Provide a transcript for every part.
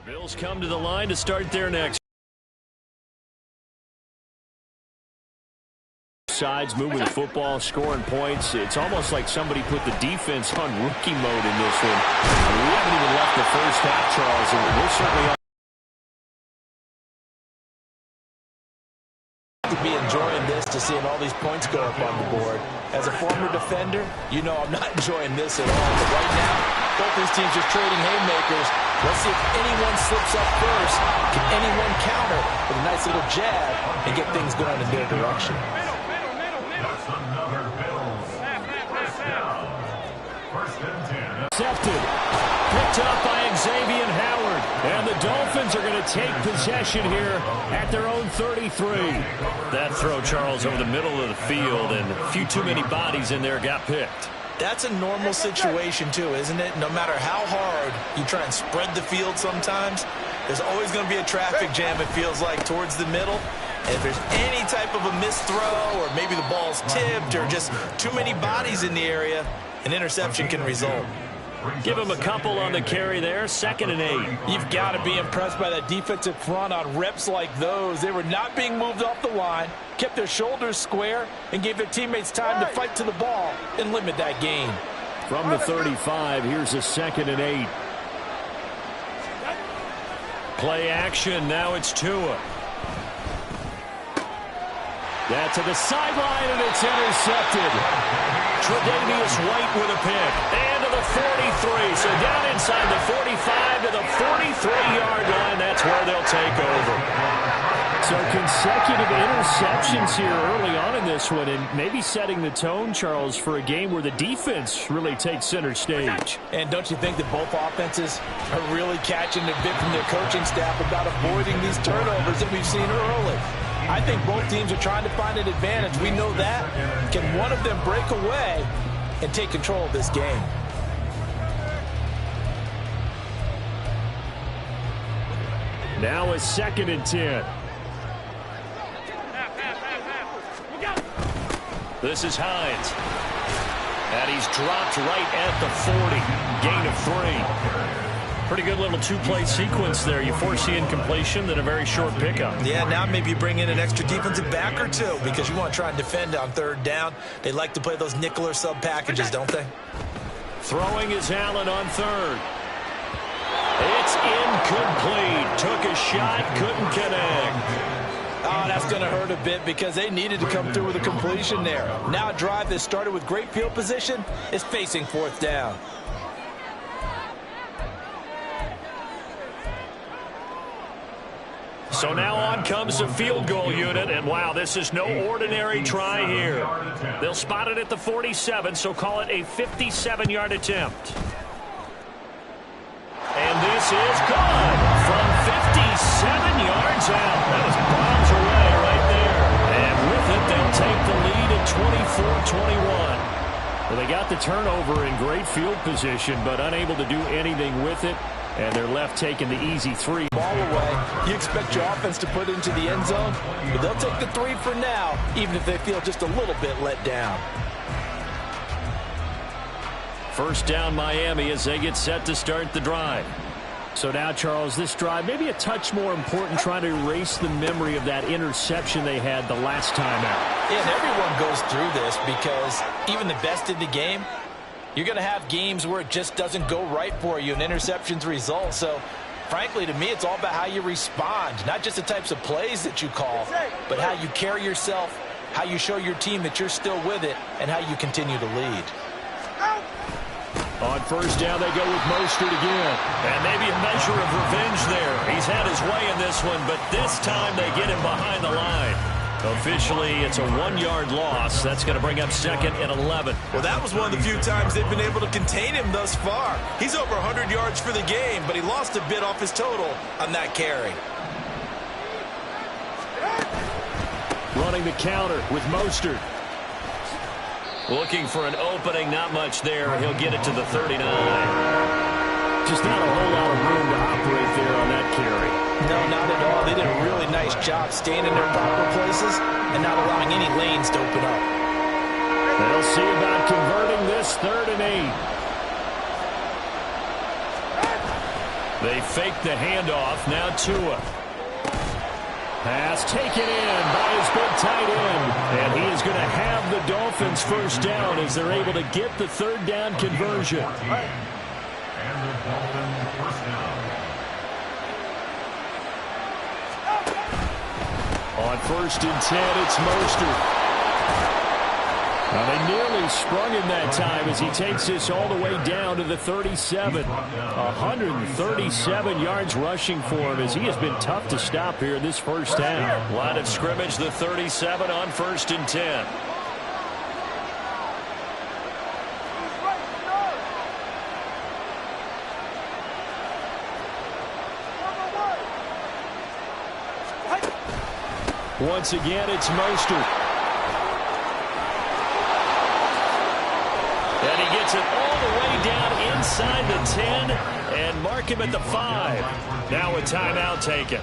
Bills come to the line to start their next. Sides moving the football, scoring points. It's almost like somebody put the defense on rookie mode in this one. We haven't even left the first half, Charles, and we're certainly to be enjoying this, to seeing all these points go up on the board. As a former defender, you know I'm not enjoying this at all. But right now, both these teams are trading haymakers. Let's see if anyone slips up first. Can anyone counter with a nice little jab and get things going in their direction? Intercepted. Picked up by Xavier Howard. And the Dolphins are going to take possession here at their own 33. That throw, Charles, over the middle of the field, and a few too many bodies in there got picked. That's a normal situation, too, isn't it? No matter how hard you try and spread the field sometimes, there's always going to be a traffic jam, it feels like, towards the middle. And if there's any type of a missed throw, or maybe the ball's tipped, or just too many bodies in the area, an interception can result. Give him a couple on the carry there, 2nd and 8. You've got to be impressed by that defensive front on reps like those. They were not being moved off the line, kept their shoulders square, and gave their teammates time to fight to the ball and limit that gain. From the 35, here's a 2nd and 8. Play action, now it's Tua. That to the sideline, and it's intercepted. Tre'Davious White with a pick. And to the 43. So down inside the 45 to the 43-yard line. That's where they'll take over. So consecutive interceptions here early on in this one, and maybe setting the tone, Charles, for a game where the defense really takes center stage. And don't you think that both offenses are really catching a bit from their coaching staff about avoiding these turnovers that we've seen early? I think both teams are trying to find an advantage. We know that. Can one of them break away and take control of this game? Now a 2nd and 10. This is Hines. And he's dropped right at the 40. Gain of 3. Pretty good little two-play sequence there. You foresee incompletion, then a very short pickup. Yeah, now maybe you bring in an extra defensive back or two because you want to try and defend on 3rd down. They like to play those nickel or sub packages, don't they? Throwing is Allen on 3rd. It's incomplete. Took a shot, couldn't connect. Oh, that's going to hurt a bit because they needed to come through with a completion there. Now a drive that started with great field position is facing 4th down. So now on comes the field goal unit, and wow, this is no ordinary try here. They'll spot it at the 47, so call it a 57-yard attempt. And this is good from 57 yards out. That is bombs away right there. And with it, they'll take the lead at 24-21. Well, they got the turnover in great field position, but unable to do anything with it. And they're left taking the easy 3. Ball away. You expect your offense to put it into the end zone, but they'll take the 3 for now, even if they feel just a little bit let down. First down Miami as they get set to start the drive. So now, Charles, this drive maybe a touch more important, trying to erase the memory of that interception they had the last time out. Yeah, and everyone goes through this because even the best in the game, you're going to have games where it just doesn't go right for you and interceptions result. So, frankly, to me, it's all about how you respond, not just the types of plays that you call, but how you carry yourself, how you show your team that you're still with it, and how you continue to lead. On 1st down, they go with Mostert again. And maybe a measure of revenge there. He's had his way in this one, but this time they get him behind the line. Officially, it's a 1-yard loss. That's going to bring up 2nd and 11. Well, that was one of the few times they've been able to contain him thus far. He's over 100 yards for the game, but he lost a bit off his total on that carry. Running the counter with Mostert. Looking for an opening, not much there. He'll get it to the 39. Just not a whole lot of room to operate there on that carry. No, not at all. They did a really nice job staying in their proper places and not allowing any lanes to open up. They'll see about converting this 3rd and 8. They fake the handoff. Now Tua. Pass taken in by his big tight end. And he is going to have the Dolphins first down as they're able to get the third down conversion. And the Dolphins first down. On 1st and 10, it's Mostert. Now they nearly sprung him that time as he takes this all the way down to the 37. 137 yards rushing for him as he has been tough to stop here in this first half. Line of scrimmage, the 37 on 1st and 10. Once again, it's Mostert. And he gets it all the way down inside the 10 and mark him at the 5. Now a timeout taken.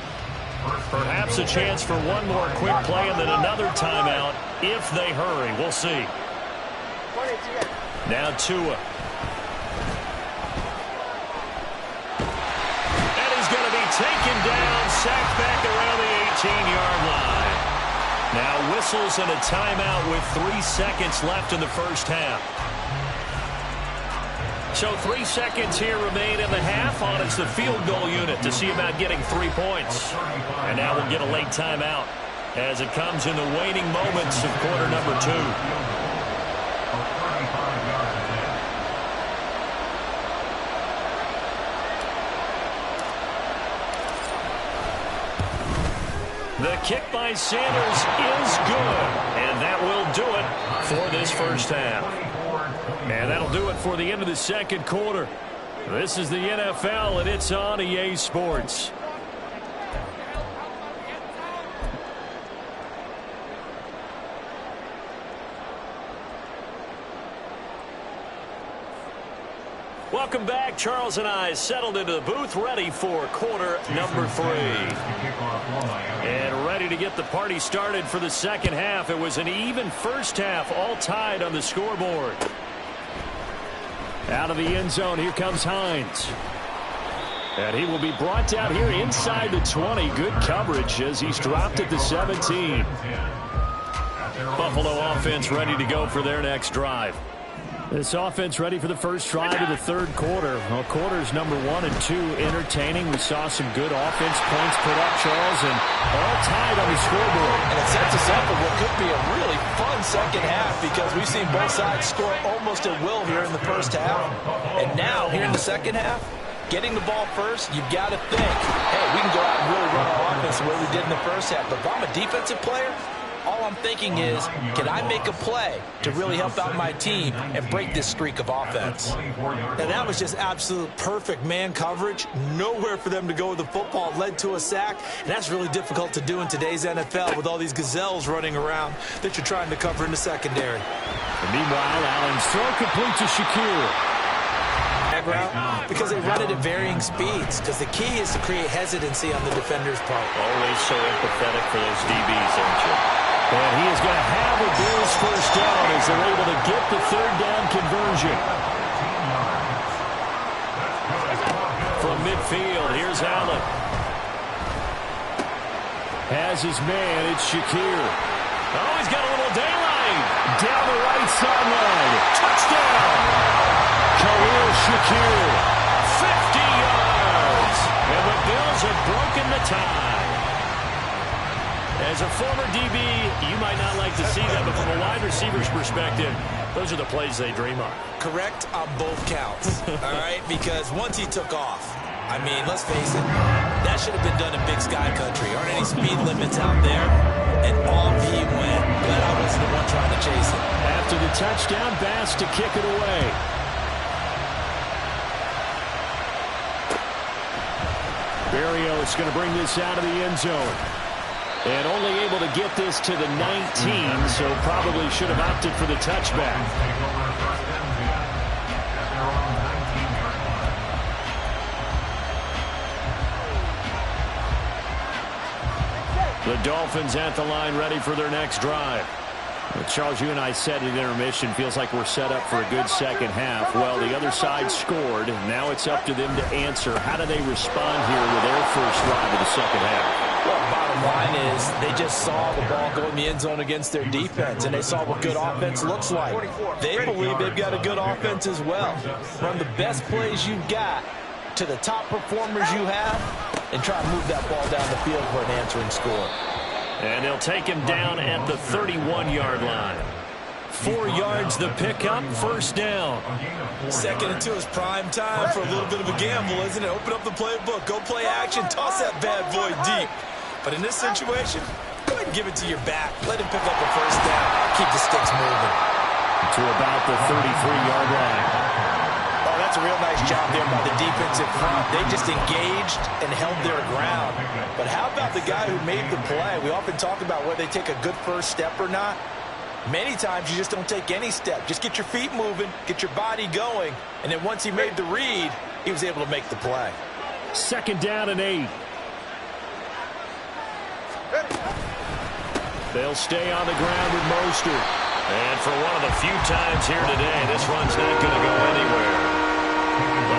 Perhaps a chance for one more quick play and then another timeout if they hurry. We'll see. Now Tua. And he's going to be taken down, sacked back around the 18-yard line. Now whistles and a timeout with 3 seconds left in the first half. So 3 seconds here remain in the half on it's the field goal unit to see about getting 3 points. And now we'll get a late timeout as it comes in the waning moments of quarter number 2. The kick by Sanders is good, and that will do it for this first half. And that'll do it for the end of the second quarter. This is the NFL, and it's on EA Sports. Welcome back. Charles and I settled into the booth, ready for quarter number 3. And ready to get the party started for the second half. It was an even first half, all tied on the scoreboard. Out of the end zone, here comes Hines. And he will be brought down here inside the 20. Good coverage as he's dropped at the 17. Buffalo offense ready to go for their next drive. This offense ready for the first drive of the third quarter. Well, quarters number 1 and 2 entertaining. We saw some good offense points put up, Charles, and all tied on the scoreboard. And it sets us up for what could be a really fun second half because we've seen both sides score almost at will here in the first half. And now, here in the second half, getting the ball first, you've got to think, hey, we can go out and really run our offense the way we did in the first half. But if I'm a defensive player, all I'm thinking is, can I make a play to really help out my team and break this streak of offense? And that was just absolute perfect man coverage. Nowhere for them to go with the football. It led to a sack, and that's really difficult to do in today's NFL with all these gazelles running around that you're trying to cover in the secondary. And meanwhile, Allen's throw complete to Shakir. Route because they run it at varying speeds because the key is to create hesitancy on the defender's part. Always so empathetic for those DBs, aren't you? And he is going to have a Bills first down as they're able to get the third down conversion. From midfield, here's Allen. Has his man, it's Shakir. Oh, he's got a little daylight. Down the right sideline. Touchdown! Khalil Shakir, 50 yards, and the Bills have broken the tie. As a former DB, you might not like to see that, but from a wide receiver's perspective, those are the plays they dream of. Correct on both counts, all right? Because once he took off, I mean, let's face it, that should have been done in Big Sky Country. Aren't any speed limits out there? And off he went. Glad I wasn't the one trying to chase him. After the touchdown, Bass to kick it away. Berrios going to bring this out of the end zone. And only able to get this to the 19, so probably should have opted for the touchback. The Dolphins at the line ready for their next drive. Charles, you and I said at intermission, feels like we're set up for a good second half. Well, the other side scored. Now it's up to them to answer. How do they respond here with their first drive of the second half? Well, bottom line is they just saw the ball go in the end zone against their defense, and they saw what good offense looks like. They believe they've got a good offense as well. Run the best plays you've got to the top performers you have, and try to move that ball down the field for an answering score. And they'll take him down at the 31-yard line. 4 yards the pickup, first down. 2nd and 2 is prime time for a little bit of a gamble, isn't it? Open up the playbook, go play action, toss that bad boy deep. But in this situation, go ahead and give it to your back. Let him pick up a first down. Keep the sticks moving. To about the 33-yard line. Oh, that's a real nice job there by the defensive front. They just engaged and held their ground. But how about the guy who made the play? We often talk about whether they take a good first step or not. Many times you just don't take any step. Just get your feet moving, get your body going, and then once he made the read, he was able to make the play. 2nd down and 8. They'll stay on the ground with Mostert. And for one of the few times here today, this run's not going to go anywhere.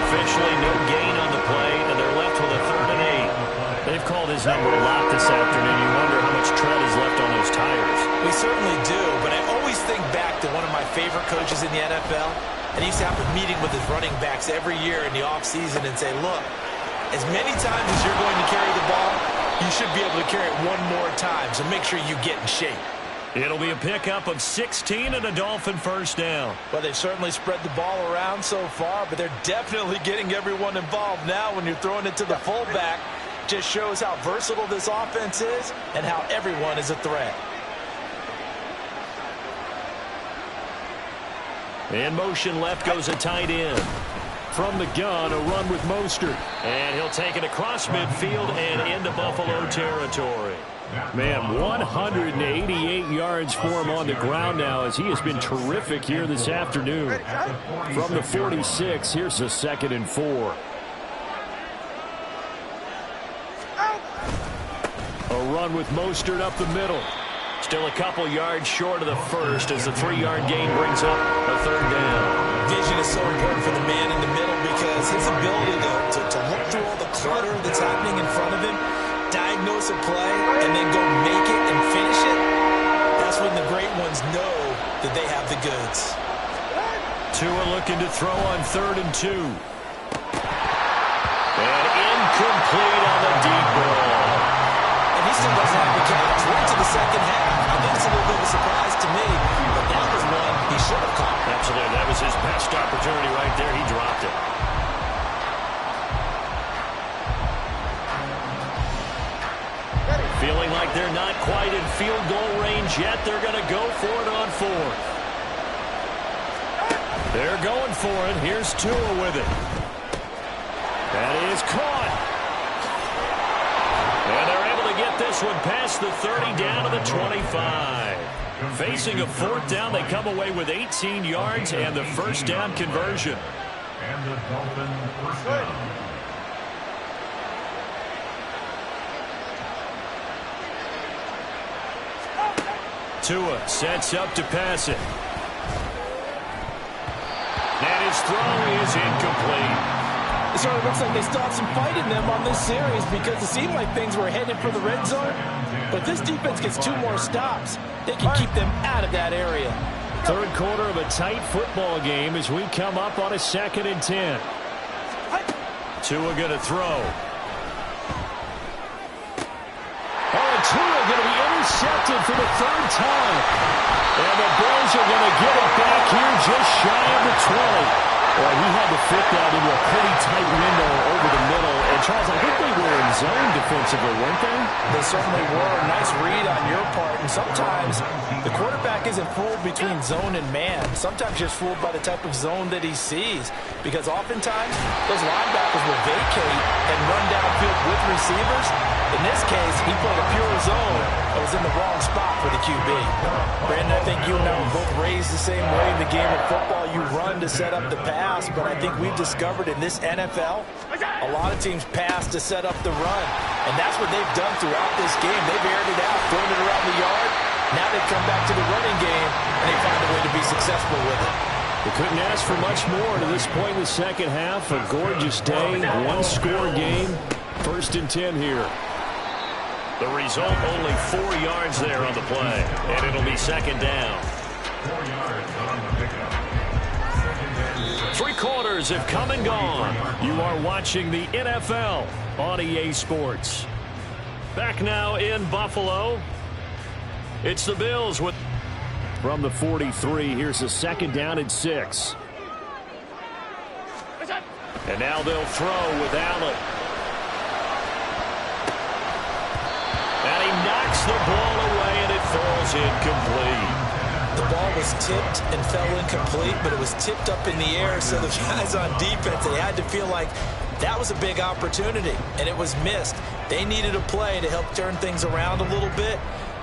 Officially no gain on the play, and they're left with a 3rd and 8. They've called his number a lot this afternoon. You wonder how much tread is left on those tires. We certainly do, but I always think back to one of my favorite coaches in the NFL, and he used to have a meeting with his running backs every year in the offseason and say, look, as many times as you're going to carry the ball, you should be able to carry it one more time, so make sure you get in shape. It'll be a pickup of 16 and a Dolphin first down. Well, they've certainly spread the ball around so far, but they're definitely getting everyone involved now when you're throwing it to the fullback. Just shows how versatile this offense is and how everyone is a threat. In motion left goes a tight end. From the gun, a run with Mostert. And he'll take it across midfield and into Buffalo territory. Man, 188 yards for him on the ground now as he has been terrific here this afternoon. From the 46, here's a 2nd and 4. A run with Mostert up the middle. Still a couple yards short of the first as the 3-yard gain brings up a 3rd down. Vision is so important for the man in the middle because his ability to look through all the clutter that's happening in front of him, diagnose a play, and then go make it and finish it, that's when the great ones know that they have the goods. Tua looking to throw on 3rd and 2. And incomplete on the deep ball. And he still doesn't have the catch. We're into the second half. I think it's a little bit of a surprise to me, but that was one he should have caught. Absolutely. That was his best opportunity right there. He dropped it. Feeling like they're not quite in field goal range yet. They're going to go for it on 4th. They're going for it. Here's Tua with it. That is caught. And they're able to get this one past the 30 down to the 25. Facing a 4th down, they come away with 18 yards and the first down conversion. And the Dolphin first down. Tua sets up to pass it. And his throw is incomplete. It sort of looks like they still have some fight in them on this series because it seemed like things were headed for the red zone. But this defense gets 2 more stops. They can keep them out of that area. 3rd quarter of a tight football game as we come up on a 2nd and 10. Tua going to throw. Tua going to be intercepted for the 3rd time. And the Bears are going to get it back here just shy of the 20. Well, he had to fit that into a pretty tight window over the middle. And, Charles, I think they were in zone defensively, weren't they? They certainly were. Nice read on your part. And sometimes the quarterback isn't fooled between zone and man. Sometimes just fooled by the type of zone that he sees. Because oftentimes those linebackers will vacate and run downfield with receivers. In this case, he played a pure zone that was in the wrong spot for the QB. Brandon, I think you and I were both raised the same way in the game of football. You run to set up the pass, but I think we've discovered in this NFL, a lot of teams pass to set up the run. And that's what they've done throughout this game. They've aired it out, thrown it around the yard, and they've been able to find a way to get it Now they come back to the running game, and they find a way to be successful with it. They couldn't ask for much more to this point in the second half. A gorgeous day, one-score game. 1st and 10 here. The result, only 4 yards there on the play. And it'll be 2nd down. 4 yards on the pickup. 3 quarters have come and gone. You are watching the NFL on EA Sports. Back now in Buffalo. It's the Bills with... From the 43, here's a 2nd down and 6. And now they'll throw with Allen. And he knocks the ball away, and it falls incomplete. The ball was tipped and fell incomplete, but it was tipped up in the air, so the guys on defense, they had to feel like that was a big opportunity, and it was missed. They needed a play to help turn things around a little bit.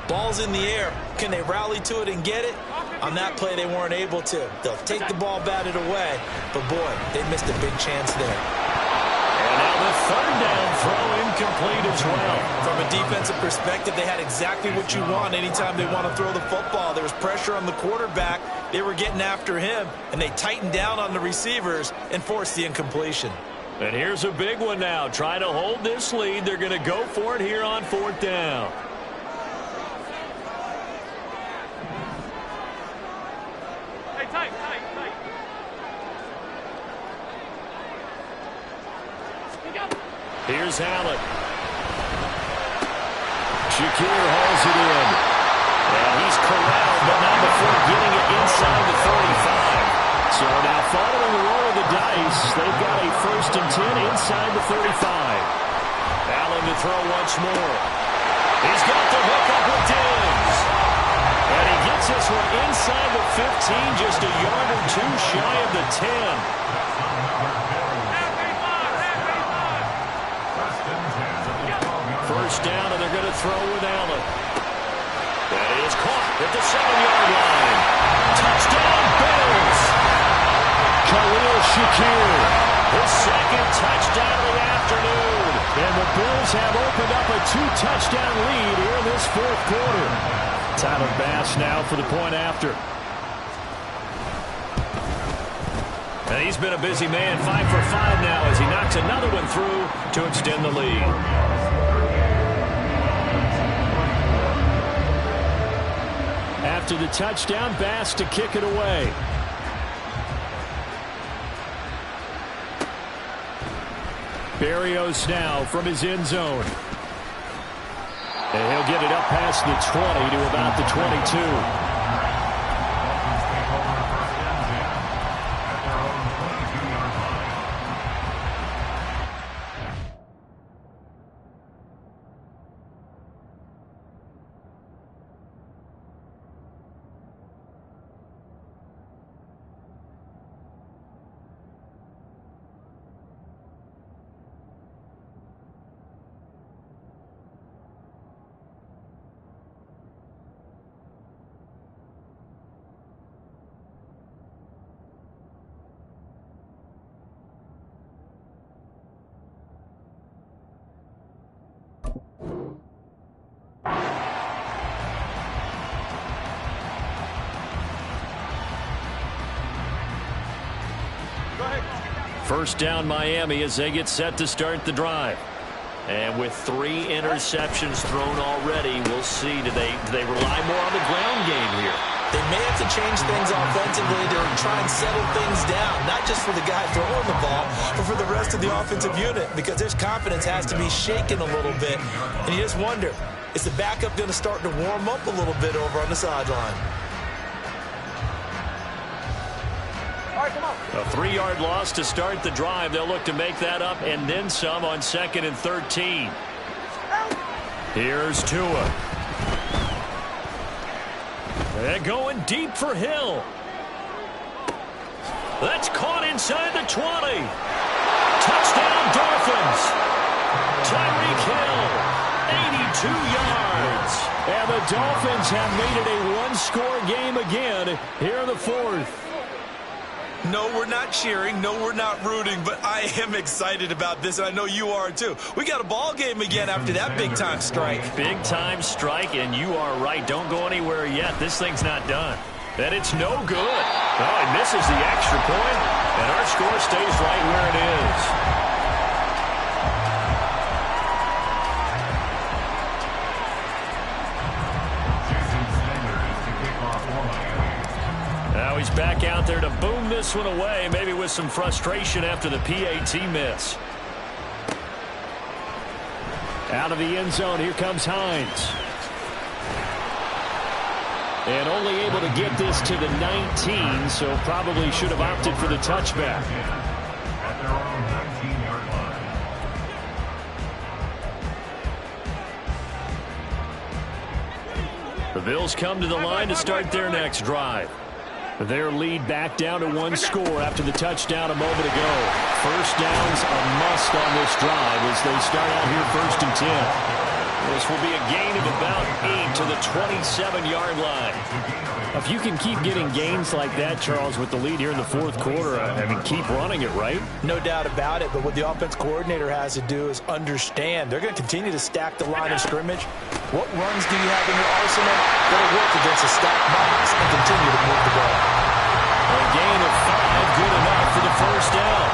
Ball's in the air. Can they rally to it and get it? On that play, they weren't able to. They'll take the ball, bat it away, but boy, they missed a big chance there. And now the 3rd down throw incomplete as well. From a defensive perspective, they had exactly what you want anytime they want to throw the football. There was pressure on the quarterback. They were getting after him, and they tightened down on the receivers and forced the incompletion. And here's a big one now. Trying to hold this lead. They're going to go for it here on 4th down. Here's Allen. Shakir hauls it in. And he's corralled, but not before getting it inside the 35. So now following the roll of the dice, they've got a 1st and 10 inside the 35. Allen to throw once more. He's got the hook up with Diggs. And he gets this one inside the 15, just a yard or 2 shy of the 10. First down, and they're going to throw with Allen. That is caught at the 7-yard line. Touchdown, Bills. Khalil Shakir, his 2nd touchdown of the afternoon. And the Bills have opened up a 2-touchdown lead here in this 4th quarter. Tyler Bass now for the point after. And he's been a busy man, 5 for 5 now as he knocks another one through to extend the lead. After the touchdown, Bass to kick it away. Berrios now from his end zone. And he'll get it up past the 20 to about the 22. First down, Miami, as they get set to start the drive. And with 3 interceptions thrown already, we'll see. Do they rely more on the ground game here? They may have to change things offensively to try and settle things down, not just for the guy throwing the ball, but for the rest of the offensive unit, because their confidence has to be shaken a little bit. And you just wonder, is the backup going to start to warm up a little bit over on the sideline? A 3-yard loss to start the drive. They'll look to make that up and then some on 2nd and 13. Here's Tua. They're going deep for Hill. That's caught inside the 20. Touchdown, Dolphins. Tyreek Hill, 82 yards. And the Dolphins have made it a 1-score game again here in the 4th. No, we're not cheering. No, we're not rooting. But I am excited about this, and I know you are too. We got a ball game again after that big-time strike. Big-time strike, and you are right. Don't go anywhere yet. This thing's not done. And it's no good. Oh, he misses the extra point, and our score stays right where it is. Now he's back out there to boom this one away, maybe with some frustration after the PAT miss. Out of the end zone, here comes Hines. And only able to get this to the 19, so probably should have opted for the touchback. At their own 19-yard line. The Bills come to the line to start their next drive. Their lead back down to one score after the touchdown a moment ago. First down's a must on this drive as they start out here 1st and 10. This will be a gain of about 8 to the 27-yard line. If you can keep getting gains like that, Charles, with the lead here in the 4th quarter, I mean, keep running it, right? No doubt about it, but what the offense coordinator has to do is understand. They're going to continue to stack the line of scrimmage. What runs do you have in your arsenal? That'll work against a stacked box and continue to move the ball. A gain of 5, good enough for the first down.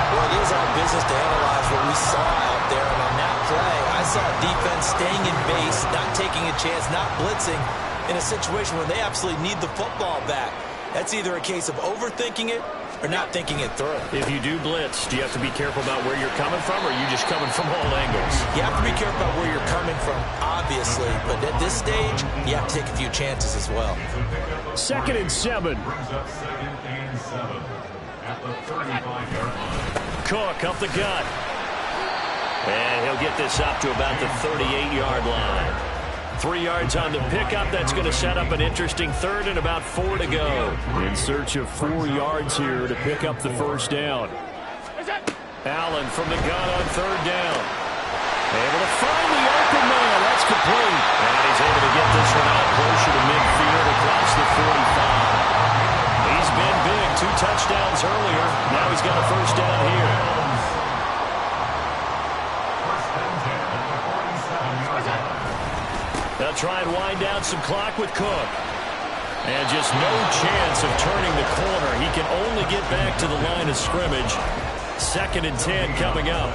Well, it is our business to analyze what we saw out there, and on that play, I saw defense staying in base, not taking a chance, not blitzing, in a situation where they absolutely need the football back. That's either a case of overthinking it or not thinking it through. If you do blitz, do you have to be careful about where you're coming from, or are you just coming from all angles? You have to be careful about where you're coming from, obviously, but at this stage, you have to take a few chances as well. 2nd and 7. Brings up 2nd and 7 at the 35-yard line. Cook up the gut. And he'll get this up to about the 38-yard line. 3 yards on the pickup. That's going to set up an interesting 3rd and about 4 to go. In search of 4 yards here to pick up the first down. Allen from the gun on 3rd down. Able to find the open man. That's complete. And he's able to get this one out closer to midfield across the 45. He's been big. 2 touchdowns earlier. Now he's got a first down here. They'll try and wind down some clock with Cook. And just no chance of turning the corner. He can only get back to the line of scrimmage. 2nd and 10 coming up.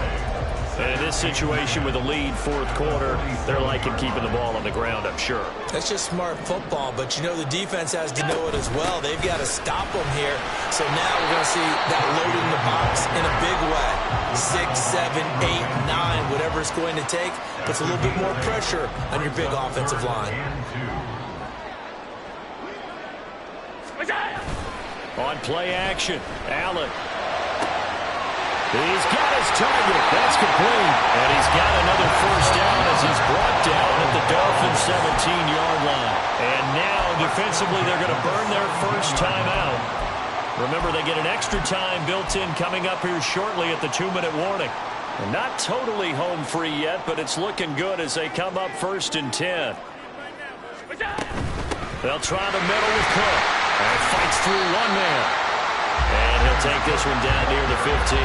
And in this situation with a lead 4th quarter, they're liking keeping the ball on the ground, I'm sure. That's just smart football, but you know the defense has to know it as well. They've got to stop them here. So now we're going to see that loading the box in a big way. 6, 7, 8, 9, whatever it's going to take, puts a little bit more pressure on your big offensive line. On play action, Allen. He's got his target. That's complete. And he's got another first down as he's brought down at the Dolphins' 17-yard line. And now, defensively, they're going to burn their first timeout. Remember, they get an extra time built in coming up here shortly at the 2-minute warning. And not totally home free yet, but it's looking good as they come up 1st and 10. They'll try the middle with Cook. And fights through one man. And he'll take this one down near the 15.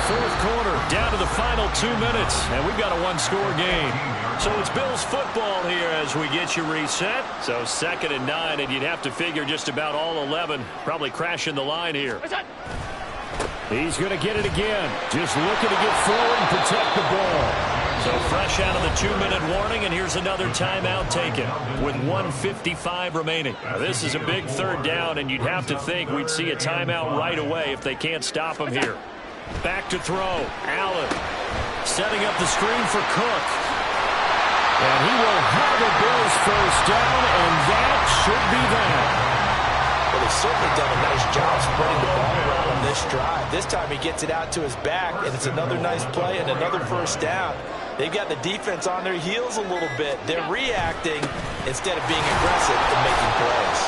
4th quarter, down to the final 2 minutes, and we've got a 1-score game. So it's Bills football here as we get you reset. So 2nd and 9, and you'd have to figure just about all 11 probably crashing the line here. He's going to get it again. Just looking to get forward and protect the ball. So fresh out of the 2-minute warning, and here's another timeout taken with 1:55 remaining. Now, this is a big 3rd down, and you'd have to think we'd see a timeout right away if they can't stop him here. Back to throw. Allen setting up the screen for Cook. And he will have a Bills first down, and that should be that. Well, they've certainly done a nice job spreading the ball around on this drive. This time he gets it out to his back, and it's another nice play and another first down. They've got the defense on their heels a little bit. They're reacting instead of being aggressive and making plays.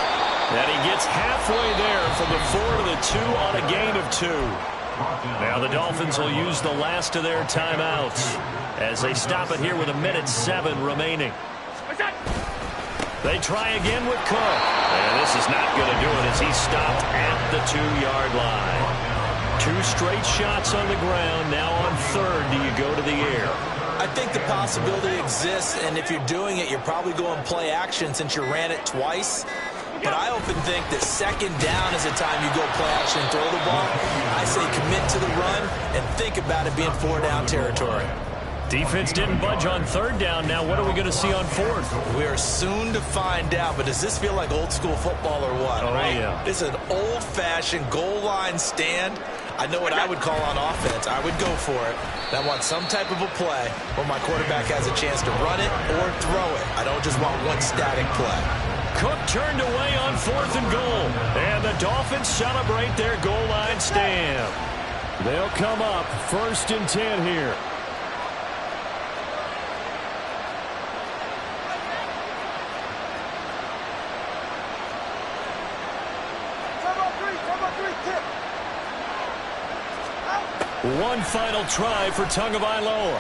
And he gets halfway there from the 4 to the 2 on a gain of 2. Now the Dolphins will use the last of their timeouts as they stop it here with 1:07 remaining. They try again with Cook. And this is not going to do it as he's stopped 32-yard line. 2 straight shots on the ground. Now on 3rd, do you go to the air? I think the possibility exists, and if you're doing it, you're probably going play action since you ran it twice. But I often think that 2nd down is the time you go play action and throw the ball. I say commit to the run and think about it being 4-down territory. Defense didn't budge on 3rd down. Now what are we going to see on 4th? We are soon to find out, but does this feel like old school football or what? Oh, right? Yeah. This is an old-fashioned goal line stand. I know what I would call on offense. I would go for it. I want some type of a play where my quarterback has a chance to run it or throw it. I don't just want one static play. Cook turned away on 4th and goal. And the Dolphins celebrate their goal line stand. They'll come up 1st and 10 here. One final try for Tagovailoa.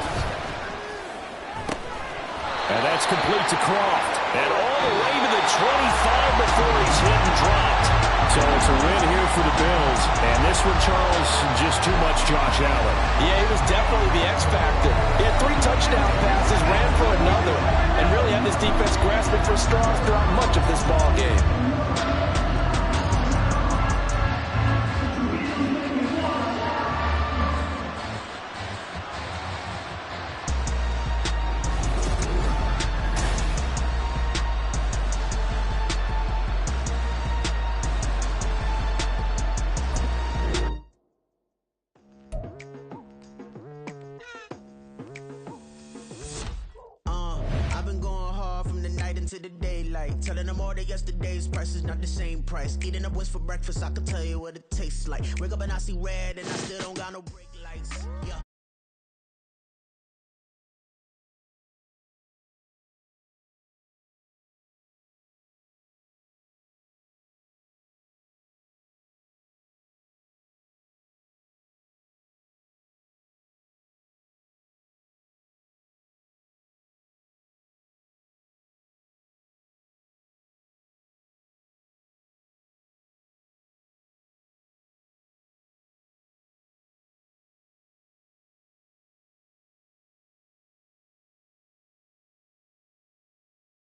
And that's complete to Croft. And all the way to the 25 before he's hit and dropped. So it's a win here for the Bills. And this one, Charles, just too much Josh Allen. Yeah, he was definitely the X factor. He had 3 touchdown passes, ran for another, and really had this defense grasping for straws throughout much of this ball game. To the daylight, telling them all that yesterday's price is not the same price. Eating up wings for breakfast, I can tell you what it tastes like. Wake up and I see red, and I still don't got no brake lights. Yeah.